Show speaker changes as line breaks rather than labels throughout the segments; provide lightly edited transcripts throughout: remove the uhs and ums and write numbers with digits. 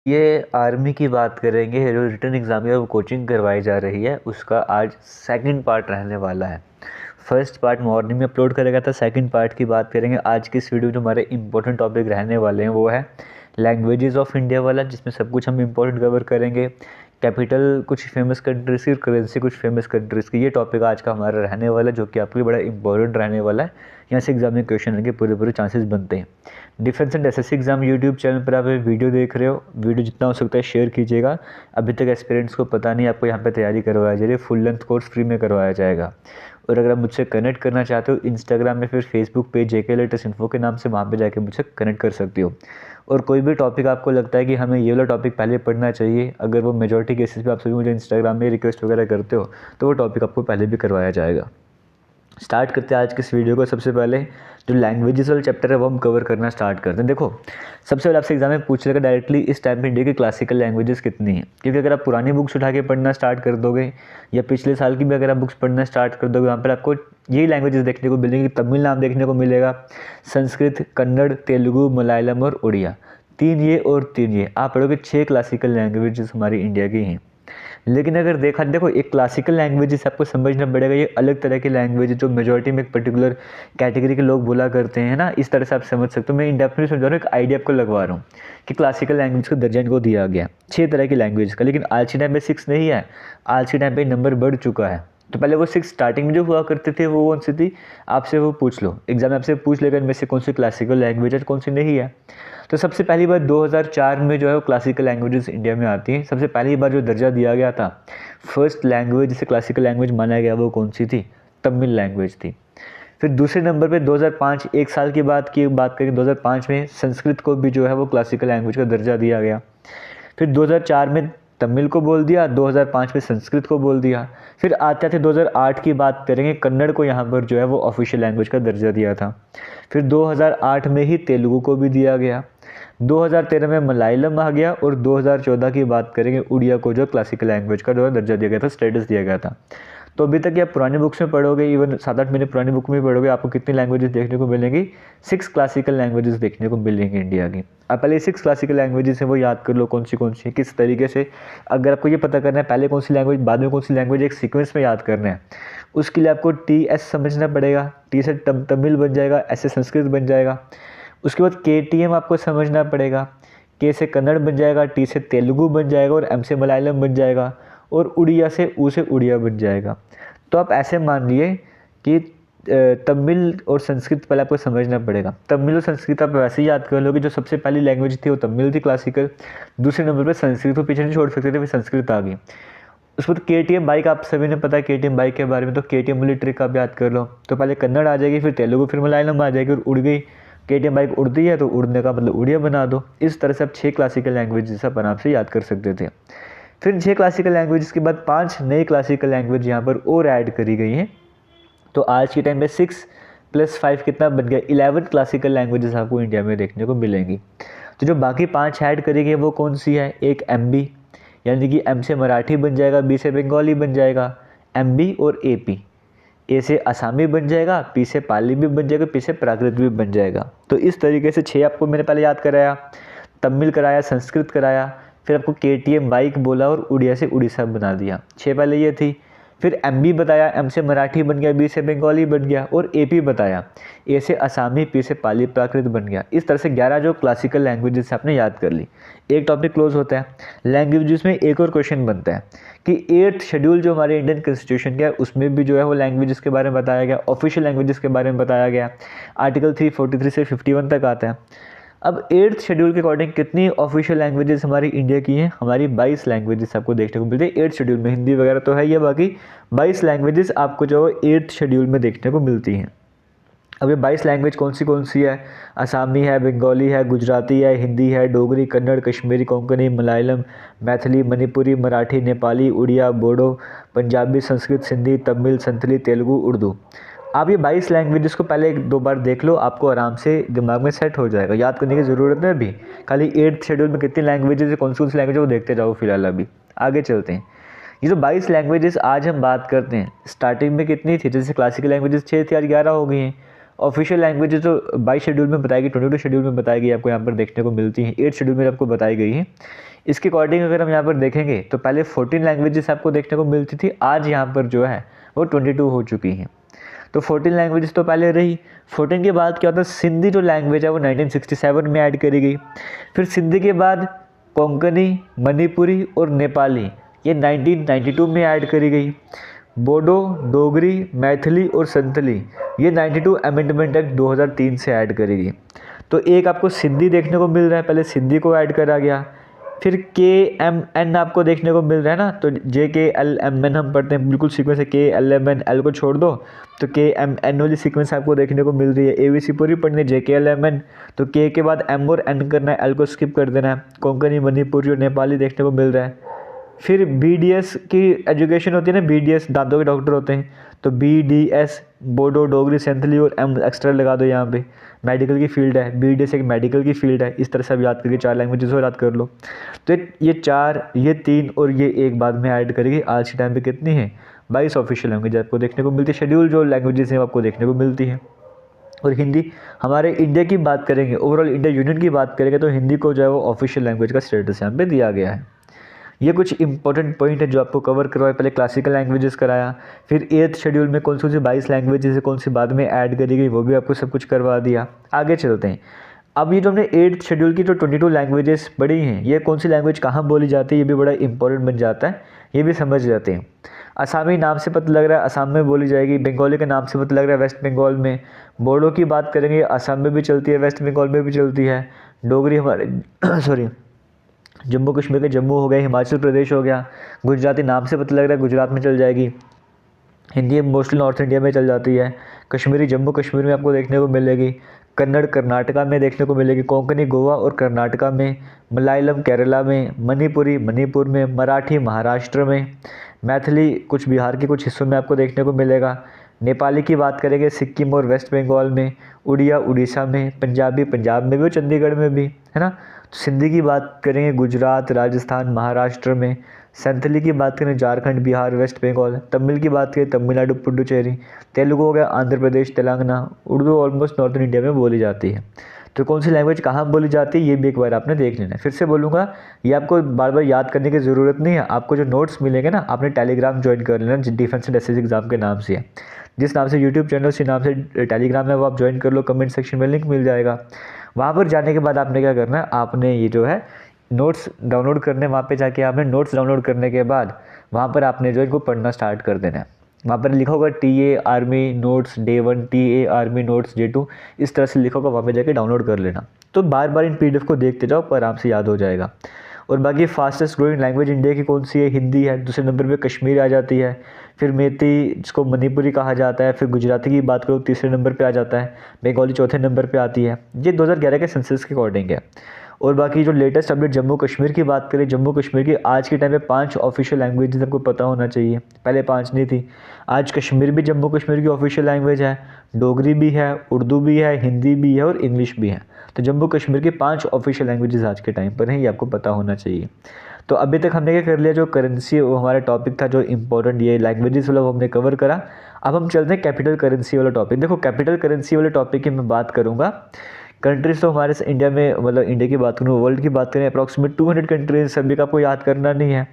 ये आर्मी की बात करेंगे। जो रिटन एग्ज़ाम की कोचिंग करवाई जा रही है उसका आज सेकंड पार्ट रहने वाला है। फर्स्ट पार्ट मॉर्निंग में अपलोड करेगा था, सेकंड पार्ट की बात करेंगे। आज की इस वीडियो में जो हमारे इंपॉर्टेंट टॉपिक रहने वाले हैं वो है लैंग्वेजेस ऑफ इंडिया वाला, जिसमें सब कुछ हम इंपॉर्टेंट कवर करेंगे। कैपिटल कुछ फेमस कंट्रीज़ की, करेंसी कुछ फेमस कंट्रीज़ की। ये टॉपिक आज का हमारा रहने वाला है, जो कि आपके लिए बड़ा इंपॉर्टेंट रहने वाला है। यहाँ से एग्जाम में क्वेश्चन आने के पूरे पूरे चांसेस बनते हैं। Defence and SSC exam YouTube channel पर आप वीडियो देख रहे हो, वीडियो जितना हो सकता है शेयर कीजिएगा। अभी तक एस्पिरेंट्स को पता नहीं आपको यहाँ पे तैयारी करवाया जा रही है, फुल लेंथ कोर्स फ्री में करवाया जाएगा। और अगर आप मुझसे कनेक्ट करना चाहते हो इंस्टाग्राम में, फिर फेसबुक पेज जेके लेटेस्ट इन्फो के नाम से, वहाँ पे जाके मुझसे कनेक्ट कर सकते हो। और कोई भी टॉपिक आपको लगता है कि हमें ये वाला टॉपिक पहले पढ़ना चाहिए, अगर वो मेजॉरिटी केसेस पे आप सभी मुझे इंस्टाग्राम में रिक्वेस्ट वगैरह करते हो, तो वो टॉपिक आपको पहले भी करवाया जाएगा। स्टार्ट करते हैं आज के इस वीडियो को। सबसे पहले जो लैंग्वेजेस वाला चैप्टर है वो हम कवर करना स्टार्ट करते हैं। देखो, सबसे पहले आपसे एग्जाम में पूछ लेगा डायरेक्टली इस टाइम पे इंडिया की क्लासिकल लैंग्वेजेस कितनी हैं, क्योंकि अगर आप पुरानी बुक्स उठा के पढ़ना स्टार्ट कर दोगे या पिछले साल की भी अगर आप बुक्स पढ़ना स्टार्ट कर दोगे, वहाँ पर आपको यही लैंग्वेजेस देखने को मिलेंगी। तमिल नाम देखने को मिलेगा, संस्कृत, कन्नड़, तेलुगु, मलयालम और उड़िया। तीन ये और तीन ये, आप पढ़ोगे 6 क्लासिकल लैंग्वेजेस हमारी इंडिया की हैं। लेकिन अगर देखो एक क्लासिकल लैंग्वेज से आपको समझना पड़ेगा, ये अलग तरह की लैंग्वेज है जो मेजॉरिटी में एक पर्टिकुलर कैटेगरी के लोग बोला करते हैं ना, इस तरह से आप समझ सकते हो। मैं इंडेफिनिटली समझा रहा हूँ, एक आइडिया आपको लगवा रहा हूँ कि क्लासिकल लैंग्वेज का दर्जा इनको दिया गया 6 तरह की लैंग्वेज का। लेकिन आज के टाइम पे 6 नहीं है, आज के टाइम पे नंबर बढ़ चुका है। तो पहले वो 6 स्टार्टिंग में जो हुआ करते थे वो कौन सी थी, आपसे वो पूछ लो, एग्जाम में आपसे पूछ लेगा इनमें से कौन सी क्लासिकल लैंग्वेज है कौन सी नहीं है। तो सबसे पहली बार 2004 में जो है वो क्लासिकल लैंग्वेजेस इंडिया में आती हैं। सबसे पहली बार जो दर्जा दिया गया था, फर्स्ट लैंग्वेज जिसे क्लासिकल लैंग्वेज माना गया, वो कौन सी थी, तमिल लैंग्वेज थी। फिर दूसरे नंबर पे 2005, एक साल की बात करें, 2005 में संस्कृत को भी जो है वो क्लासिकल लैंग्वेज का दर्जा दिया गया। फिर 2004 में तमिल को बोल दिया, 2005 में संस्कृत को बोल दिया। फिर आते आते 2008 की बात करेंगे, कन्नड़ को यहाँ पर जो है वो ऑफिशियल लैंग्वेज का दर्जा दिया था। फिर 2008 में ही तेलुगु को भी दिया गया। 2013 में मलयालम आ गया और 2014 की बात करेंगे, उड़िया को जो क्लासिकल लैंग्वेज का जो दर्जा दिया गया था, स्टेटस दिया गया था। तो अभी तक आप पुरानी बुक्स में पढ़ोगे, इवन 7-8 महीने पुरानी बुक में पढ़ोगे, आपको कितनी लैंग्वेजेस देखने को मिलेंगी, 6 क्लासिकल लैंग्वेजेस देखने को मिलेंगी इंडिया की। आप पहले 6 क्लासिकल लैंग्वेजेस हैं वो याद कर लो, कौन सी किस तरीके से। अगर आपको ये पता करना है पहले कौन सी लैंग्वेज बाद में कौन सी लैंग्वेज, एक सीक्वेंस में याद करना है, उसके लिए आपको TS समझना पड़ेगा। टी से तमिल बन जाएगा, ऐसे संस्कृत बन जाएगा। उसके बाद KTM आपको समझना पड़ेगा, K से कन्नड़ बन जाएगा, T से तेलुगु बन जाएगा और M से मलयालम बन जाएगा और उड़िया से U से उड़िया बन जाएगा। तो आप ऐसे मान लिए कि तमिल और संस्कृत पहले आपको समझना पड़ेगा। तमिल और संस्कृत आप वैसे ही याद कर लो कि जो सबसे पहली लैंग्वेज थी वो तमिल थी क्लासिकल, दूसरे नंबर पर संस्कृत को पीछे नहीं छोड़ सकते थे, फिर संस्कृत आ गई। उसके बाद KTM बाइक, आप सभी ने पता है KTM बाइक के बारे में, तो KTM वाली ट्रिक आप याद कर लो। तो पहले कन्नड़ आ जाएगी, फिर तेलुगु, फिर मलयालम आ जाएगी और उड़ गई। KTM बाइक उड़ती है तो उड़ने का मतलब उड़िया बना दो। इस तरह से आप 6 क्लासिकल लैंग्वेज आप आराम से याद कर सकते थे। फिर 6 क्लासिकल लैंग्वेज के बाद 5 नई क्लासिकल लैंग्वेज यहाँ पर और ऐड करी गई हैं। तो आज के टाइम पे 6 + 5 कितना बन गया, 11 क्लासिकल लैंग्वेजेस आपको इंडिया में देखने को मिलेंगी। तो जो बाकी 5 ऐड करी गई वो कौन सी है, एक MB, यानी कि M से मराठी बन जाएगा, B से बंगाली बन जाएगा, MB और AP। A से असमी बन जाएगा, P से पाली भी बन जाएगा, P से प्राकृत भी बन जाएगा। तो इस तरीके से 6 आपको मैंने पहले याद कराया, तमिल कराया, संस्कृत कराया, फिर आपको KTM बाइक बोला और उड़िया से उड़ीसा बना दिया। 6 पहले ये थी। फिर MB बताया, M से मराठी बन गया, B से बंगाली बन गया और AP बताया, A से असमी, P से पाली प्राकृत बन गया। इस तरह से 11 जो क्लासिकल लैंग्वेजेस आपने याद कर ली। एक टॉपिक क्लोज होता है। लैंग्वेजेस में एक और क्वेश्चन बनता है कि 8th शेड्यूल जो हमारे इंडियन कॉन्स्टिट्यूशन का है उसमें भी जो है वो लैंग्वेजेस के बारे में बताया गया, ऑफिशियल लैंग्वेजेस के बारे में बताया गया। आर्टिकल 343 से 51 तक आता है। अब 8th शेड्यूल के अकॉर्डिंग कितनी ऑफिशियल लैंग्वेजेस हमारी इंडिया की हैं, हमारी 22 लैंग्वेजेस आपको देखने को मिलती है 8th शेड्यूल में। हिंदी वगैरह तो है ही, बाकी 22 लैंग्वेजेस आपको जो 8th शेड्यूल में देखने को मिलती हैं। अब ये 22 लैंग्वेज कौन सी है, असामी है, बंगाली है, गुजराती है, हिंदी है, डोगरी, कन्नड़, कश्मीरी, कोंकणी, मलयालम, मैथिली, मणिपुरी, मराठी, नेपाली, उड़िया, बोडो, पंजाबी, संस्कृत, सिंधी, तमिल, संथली, तेलुगु, उर्दू। आप ये 22 लैंग्वेजेस को पहले 1-2 बार देख लो, आपको आराम से दिमाग में सेट हो जाएगा, याद करने की ज़रूरत है अभी। खाली 8th शेड्यूल में कितनी लैंग्वेजेस है, कौन सी लैंग्वेज है वो देखते जाओ फिलहाल। अभी आगे चलते हैं। ये जो 22 लैंग्वेजेस आज हम बात करते हैं, स्टार्टिंग में कितनी थी, जैसे क्लासिकल लैंग्वेजेस 6 थी, आज 11 हो गई हैं। ऑफिशियल लैंग्वेजेस तो 22 शेड्यूल में बताएगी, 22 शेड्यूल में बताएगी, आपको यहाँ पर देखने को मिलती हैं, 8 शेड्यूल में आपको बताई गई है। इसके अकॉर्डिंग अगर हम यहाँ पर देखेंगे तो पहले 14 लैंग्वेजेस आपको देखने को मिलती थी, आज यहाँ पर जो है वो 22 हो चुकी हैं। तो 14 लैंग्वेजेस तो पहले रही। 14 के बाद क्या होता है, सिंधी जो लैंग्वेज है वो 1967 में ऐड करी गई। फिर सिंधी के बाद कोंकणी, मणिपुरी और नेपाली ये 1992 में ऐड करी गई। बोडो, डोगरी, मैथिली और संथली ये 92 अमेंडमेंट एक्ट 2003 से ऐड करी गई। तो एक आपको सिंधी देखने को मिल रहा है, पहले सिंधी को ऐड करा गया। फिर KMN आपको देखने को मिल रहा है ना, तो JKLMN हम पढ़ते हैं, बिल्कुल सीक्वेंस है KLMN, L को छोड़ दो तो KMN वाली सीक्वेंस आपको देखने को मिल रही है। ABC पूरी पढ़नी है, JKLMN, तो K के बाद M और N करना है, L को स्किप कर देना है। कोंकणी, मणिपुरी और नेपाली देखने को मिल रहा है। फिर BDS की एजुकेशन होती है ना, BDS दांतों के डॉक्टर होते हैं, तो BDS बोडो, डोगरी, सेंथली और M एक्स्ट्रा लगा दो यहाँ पे, मेडिकल की फील्ड है। BDS एक मेडिकल की फील्ड है। इस तरह से आप याद करके 4 लैंग्वेजेस और याद कर लो। तो ये 4, ये 3 और ये एक बाद में ऐड करेगी। आज के टाइम पे कितनी है, 22 ऑफिशियल लैंग्वेज आपको देखने को मिलती है। शेड्यूल जो लैंग्वेजेस हैं आपको देखने को मिलती है। और हिंदी, हमारे इंडिया की बात करेंगे, ओवरऑल इंडिया यूनियन की बात करेंगे तो हिंदी को जो है वो ऑफिशियल लैंग्वेज का स्टेटस यहाँ पे दिया गया है। ये कुछ इंपॉर्टेंट पॉइंट है जो आपको कवर करवाए। पहले क्लासिकल लैंग्वेजेस कराया, फिर 8th शेड्यूल में कौन सी 22 लैंग्वेजेस है, कौन सी बाद में ऐड करी गई, वो भी आपको सब कुछ करवा दिया। आगे चलते हैं। अब ये जो हमने 8th शेड्यूल की जो 22 लैंग्वेजेस पढ़ी हैं, ये कौन सी लैंग्वेज कहाँ बोली जाती है, ये भी बड़ा इंपॉर्टेंट बन जाता है, ये भी समझ जाते हैं। असामी नाम से पता लग रहा है असम में बोली जाएगी, बंगाली का नाम से पता लग रहा है वेस्ट बंगाल में। बोडो की बात करेंगे, असम में भी चलती है, वेस्ट बंगाल में भी चलती है। डोगरी हमारे सॉरी जम्मू कश्मीर के जम्मू हो गया, हिमाचल प्रदेश हो गया। गुजराती नाम से पता लग रहा है गुजरात में चल जाएगी। हिंदी मोस्टली नॉर्थ इंडिया में चल जाती है। कश्मीरी जम्मू कश्मीर में आपको देखने को मिलेगी। कन्नड़ कर्नाटका में देखने को मिलेगी। कोंकणी गोवा और कर्नाटका में। मलयालम केरला में। मणिपुरी मणिपुर में। मराठी महाराष्ट्र में। मैथिली कुछ बिहार के कुछ हिस्सों में आपको देखने को मिलेगा। नेपाली की बात करेंगे सिक्किम और वेस्ट बंगाल में। उड़िया उड़ीसा में। पंजाबी पंजाब में भी और चंडीगढ़ में भी, है ना। तो सिंधी की बात करेंगे गुजरात, राजस्थान, महाराष्ट्र में। संथली की बात करें झारखंड, बिहार, वेस्ट बंगाल। तमिल की बात करें तमिलनाडु, पुडुचेरी। तेलुगु हो गया Andhra Pradesh, Telangana. Urdu almost northern India में बोली जाती है। तो कौन सी लैंग्वेज कहाँ बोली जाती है ये भी एक बार आपने देख लेना है। फिर से बोलूँगा, ये आपको बार बार याद करने की ज़रूरत नहीं है। आपको जो नोट्स मिलेंगे ना, आपने टेलीग्राम ज्वाइन कर लेना, डिफेंस एंड एसएससी एग्जाम के नाम से है। जिस नाम से यूट्यूब चैनल, उसी नाम से टेलीग्राम है, वो आप ज्वाइन कर लो। कमेंट सेक्शन में लिंक मिल जाएगा। वहाँ पर जाने के बाद आपने क्या करना है, आपने ये जो है नोट्स डाउनलोड करने, वहाँ पे जाके आपने नोट्स डाउनलोड करने के बाद वहाँ पर आपने जो है इनको पढ़ना स्टार्ट कर देना है। वहाँ पर लिखा होगा TA army notes day 1, TA army notes day 2, इस तरह से लिखा होगा, वहाँ पे जाके डाउनलोड कर लेना। तो बार बार इन PDF को देखते जाओ, पर आराम से याद हो जाएगा। और बाकी फास्टेस्ट ग्रोइंग लैंग्वेज इंडिया की कौन सी है, हिंदी है। दूसरे नंबर पे कश्मीरी आ जाती है, फिर मेती जिसको मणिपुरी कहा जाता है, फिर गुजराती की बात करो तीसरे नंबर पे आ जाता है, बंगाली चौथे नंबर पे आती है। ये 2011 के सेंसस के अकॉर्डिंग है। और बाकी जो लेटेस्ट अपडेट जम्मू कश्मीर की बात करें, जम्मू कश्मीर की आज के टाइम पे 5 ऑफिशियल लैंग्वेजेस आपको पता होना चाहिए, पहले 5 नहीं थी। आज कश्मीर भी जम्मू कश्मीर की ऑफिशियल लैंग्वेज है, डोगरी भी है, उर्दू भी है, हिंदी भी है और इंग्लिश भी है। तो जम्मू कश्मीर की 5 ऑफिशियल लैंग्वेजेस आज के टाइम पर हैं, ये आपको पता होना चाहिए। तो अभी तक हमने क्या कर लिया, जो करेंसी वो हमारा टॉपिक था जो इंपॉर्टेंट ये लैंग्वेजेस वाला वो हमने कवर करा। अब हम चलते हैं कैपिटल करेंसी वाला टॉपिक। देखो कैपिटल करेंसी वाले टॉपिक की मैं बात करूँगा। कंट्रीज़ तो हमारे इंडिया में, मतलब इंडिया की बात करूँ, वर्ल्ड की बात करें अप्रॉक्सीमेट 200 कंट्रीज, सभी का आपको याद करना नहीं है।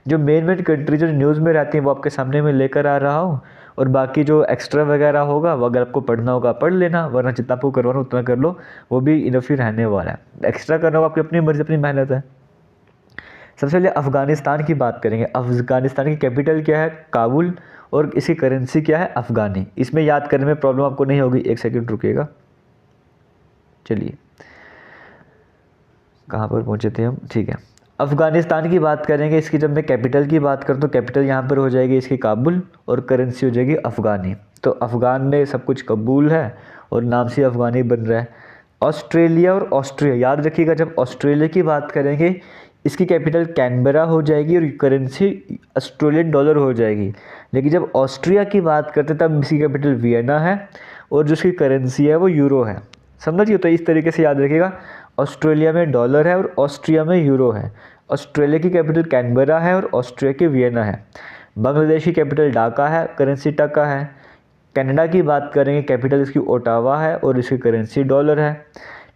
जो मेन कंट्रीज जो न्यूज़ में रहती हैं वो आपके सामने मैं लेकर आ रहा हूँ। और बाकी जो एक्स्ट्रा वगैरह होगा वो अगर आपको पढ़ना होगा पढ़ लेना, वरना जितना आपको करवाना उतना कर लो, वो भी इनफ ही रहने वाला है। एक्स्ट्रा करना होगा आपकी अपनी मर्ज़ी, अपनी मेहनत है। सबसे पहले अफ़गानिस्तान की बात करेंगे। अफ़गानिस्तान की कैपिटल क्या है, काबुल, और इसकी करेंसी क्या है, अफ़गानी। इसमें याद करने में प्रॉब्लम आपको नहीं होगी, एक सेकंड रुकिएगा। चलिए कहाँ पर पहुँचे थे हम, ठीक है। अफ़गानिस्तान की बात करेंगे। इसकी जब मैं कैपिटल की बात करूँ तो कैपिटल यहाँ पर हो जाएगी इसकी काबुल, और करेंसी हो जाएगी अफ़गानी। तो अफ़गान में सब कुछ कबूल है और नाम से अफ़गानी बन रहा है। ऑस्ट्रेलिया और ऑस्ट्रिया, याद रखिएगा, जब ऑस्ट्रेलिया की बात करेंगे इसकी कैपिटल कैनबरा हो जाएगी और करेंसी ऑस्ट्रेलियन डॉलर हो जाएगी। लेकिन जब ऑस्ट्रिया की बात करते तब इसकी कैपिटल वियना है और जो इसकी करेंसी है वो यूरो है। समझिए, तो इस तरीके से याद रखिएगा, ऑस्ट्रेलिया में डॉलर है और ऑस्ट्रिया में यूरो है। ऑस्ट्रेलिया की कैपिटल कैनबरा है और ऑस्ट्रिया की वियना है। बांग्लादेश की कैपिटल ढाका है, करेंसी टका है। कनाडा की बात करेंगे कैपिटल इसकी ओटावा है और इसकी करेंसी डॉलर है।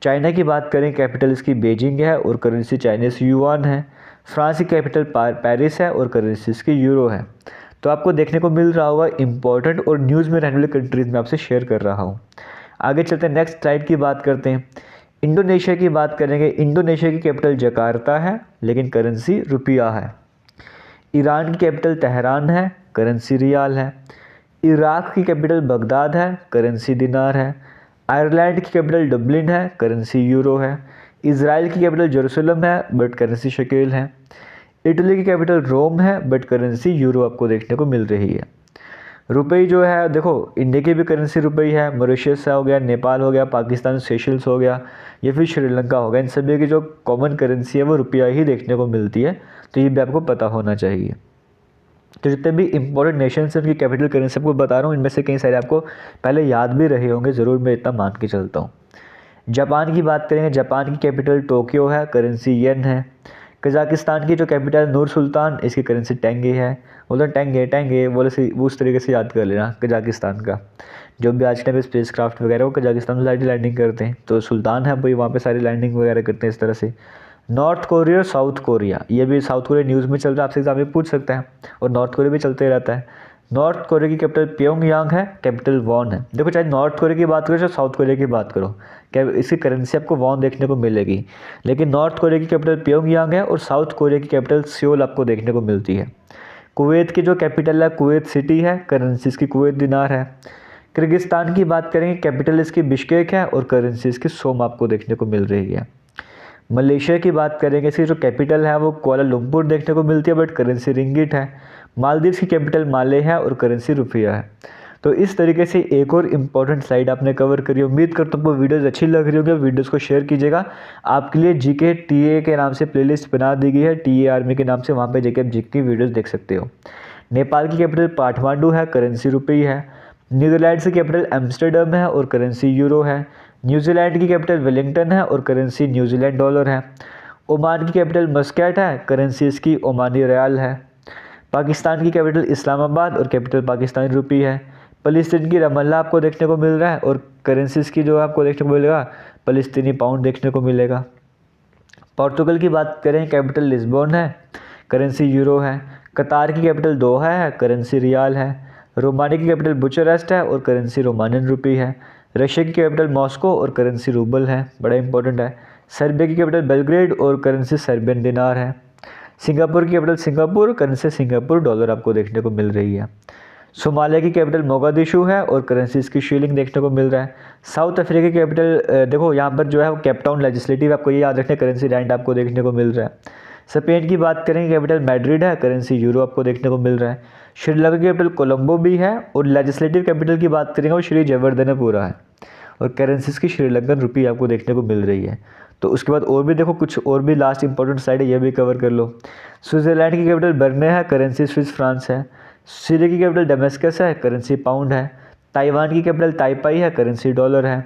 चाइना की बात करें कैपिटल इसकी बीजिंग है और करेंसी चाइनीस युआन है। फ्रांस की कैपिटल पेरिस है और करेंसी इसकी यूरो है। तो आपको देखने को मिल रहा होगा इंपॉर्टेंट और न्यूज़ में रहने वाली कंट्रीज़ में आपसे शेयर कर रहा हूँ। आगे चलते हैं, नेक्स्ट स्लाइड की बात करते हैं। इंडोनेशिया की बात करेंगे। इंडोनेशिया की कैपिटल जकार्ता है लेकिन करेंसी रुपया है। ईरान की कैपिटल तेहरान है, करेंसी रियाल है। इराक की कैपिटल बगदाद है, करेंसी दिनार है। आयरलैंड की कैपिटल डब्लिन है, करेंसी यूरो है। इज़राइल की कैपिटल जेरूसलम है बट करेंसी शकेल है। इटली की कैपिटल रोम है बट करेंसी यूरो आपको देखने को मिल रही है। रुपये जो है देखो, इंडिया की भी करेंसी रुपये है, मॉरिशस हो गया, नेपाल हो गया, पाकिस्तान सेशल्स हो गया या फिर श्रीलंका हो गया, इन सभी की जो कॉमन करेंसी है वो रुपया ही देखने को मिलती है। तो ये भी आपको पता होना चाहिए। तो जितने भी इंपॉर्टेंट नेशंस हैं उनकी कैपिटल करेंसी आपको बता रहा हूँ, इनमें से कई सारे आपको पहले याद भी रहे होंगे ज़रूर, मैं इतना मान के चलता हूँ। जापान की बात करेंगे। जापान की कैपिटल टोक्यो है, करेंसी येन है। कजाकिस्तान की जो कैपिटल नूर सुल्तान, इसकी करेंसी टेंगे है। बोलो टेंगे बोले से उस तरीके से याद कर लेना कजाकिस्तान का। जो भी आज के टाइम पे स्पेस क्राफ्ट वगैरह वो कजाकिस्तान में सारी लैंडिंग करते हैं, तो सुल्तान है भाई, वहाँ पे सारी लैंडिंग वगैरह करते हैं इस तरह से। नॉर्थ कोरिया और साउथ कोरिया, ये भी साउथ कोरिया न्यूज़ में चल रहा है, आपसे एग्जाम में पूछ सकता है, और नॉर्थ कोरिया भी चलते रहता है। नॉर्थ कोरिया की कैपिटल प्योंगयांग है, कैपिटल वॉन है। देखो चाहे नॉर्थ कोरिया की बात करो चाहे साउथ कोरिया की बात करो, क्या इसकी करेंसी आपको वॉन देखने को मिलेगी, लेकिन नॉर्थ कोरिया की कैपिटल प्योंगयांग है और साउथ कोरिया की कैपिटल सियोल आपको देखने को मिलती है। कुवैत की जो कैपिटल है कुवैत सिटी है, करेंसी इसकी कुवैत दिनार है। किर्गिस्तान की बात करेंगे, कैपिटल इसकी बिश्केक है और करेंसी इसकी सोम आपको देखने को मिल रही है। मलेशिया की बात करेंगे, इसकी जो कैपिटल है वो कुआलालंपुर देखने को मिलती है बट करेंसी रिंगिट है। मालदीव की कैपिटल माले है और करेंसी रुपया है। तो इस तरीके से एक और इम्पॉर्टेंट स्लाइड आपने कवर करी। उम्मीद करता हूँ आपको वीडियोज़ अच्छी लग रही होगी, वीडियोज़ को शेयर कीजिएगा। आपके लिए जीके टीए के नाम से प्लेलिस्ट बना दी गई है, टीए आर्मी के नाम से, वहाँ पे जाके आप जीके की वीडियोज़ देख सकते हो। नेपाल की कैपिटल काठमांडू है, करेंसी रुपये है। नीदरलैंड की कैपिटल एम्स्टर्डम है और करेंसी यूरो है। न्यूजीलैंड की कैपिटल वेलिंगटन है और करेंसी न्यूजीलैंड डॉलर है। ओमान की कैपिटल मस्कैट है, करेंसी इसकी ओमानी रियाल है। पाकिस्तान की कैपिटल इस्लामाबाद और कैपिटल पाकिस्तानी रुपी है। फ़लस्तीन की रमल्ला आपको देखने को मिल रहा है और करेंसी इसकी जो आपको देखने को मिलेगा फ़लस्तीनी पाउंड देखने को मिलेगा। पोर्तुगल की बात करें, कैपिटल लिस्बोन है, करेंसी यूरो है। कतार की कैपिटल दोहा है, करेंसी रियाल है। रोमानिया की कैपिटल बुचारेस्ट है और करेंसी रोमानियन रुपी है। रशिया की कैपिटल मॉस्को और करेंसी रूबल है, बड़ा इंपॉर्टेंट है। सर्बिया की कैपिटल बेलग्रेड और करेंसी सर्बियन दिनार है। सिंगापुर की capital Singapore, currency Singapore dollar आपको देखने को मिल रही है। सोमालिया की कैपिटल मोगादिशु है और करेंसी इसकी शीलिंग देखने को मिल रहा है। साउथ अफ्रीका की कैपिटल देखो यहाँ पर जो है वो कैपटाउन लेजिस्लेटिव, आपको ये याद रखना, करेंसी रैंड आपको देखने को मिल रहा है। स्पेन की बात करेंगे, कैपिटल मैड्रिड है, करेंसी यूरो आपको देखने को मिल रहा है। श्रीलंका की कैपिटल कोलंबो भी है और लेजिस्लेटिव कैपिटल की बात करेंगे वो श्री जयवर्धनेपुरा है और करेंसीज की श्रीलंकन रुपी आपको देखने को मिल रही है। तो उसके बाद और भी देखो कुछ और भी लास्ट इंपॉर्टेंट साइड है, ये भी कवर कर लो। स्विट्ज़रलैंड की कैपिटल बर्ने है, करेंसी स्विस फ्रांस है। सीरिया की कैपिटल डेमेस्कस है, करेंसी पाउंड है। ताइवान की कैपिटल ताइपाई है, करेंसी डॉलर है।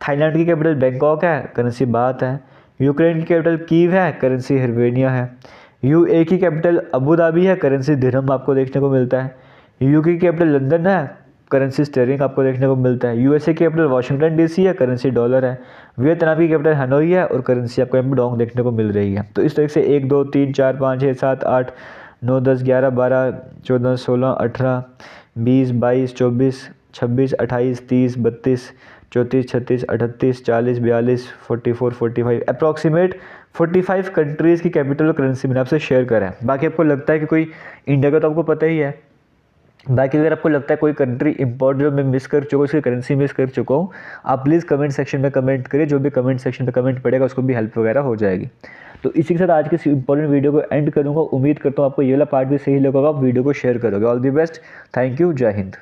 थाईलैंड की कैपिटल बैंकॉक है, करेंसी बात है। यूक्रेन की कैपिटल कीव है, करेंसी हर्वेनिया है। यूए की कैपिटल अबू धाबी है, करेंसी दिरहम आपको देखने को मिलता है। यूके की कैपिटल लंदन है, करेंसी स्टेरिंग आपको देखने को मिलता है। यूएसए की कैपिटल वाशिंगटन डीसी है, करेंसी डॉलर है। वियतनाम की कैपिटल हनोई है और करेंसी आपको यहाँ पर डोंग देखने को मिल रही है। तो इस तरह से 1 2 3 4 5 6 7 8 9 10 11 12 14 16 18 20 22 24 26 28 30 32 34 36 38 40 42 44 45 अप्रॉक्सीमेट 45 कंट्रीज़ की कैपिटल और करेंसी मैंने आपसे शेयर करा है। बाकी आपको लगता है कि कोई इंडिया का तो आपको पता ही है, बाकी अगर आपको लगता है कोई कंट्री इंपॉर्टेंट जो मैं मिस कर चुका हूँ, उसकी करेंसी मिस कर चुका हूँ, आप प्लीज़ कमेंट सेक्शन में कमेंट करिए, जो भी कमेंट सेक्शन में कमेंट पड़ेगा उसको भी हेल्प वगैरह हो जाएगी। तो इसी के साथ आज के इस इंपॉर्टेंट वीडियो को एंड करूँगा। उम्मीद करता हूँ आपको ये वाला पार्ट भी सही लगेगा, आप वीडियो को शेयर करोगे। All the best, thank you, जय हिंद।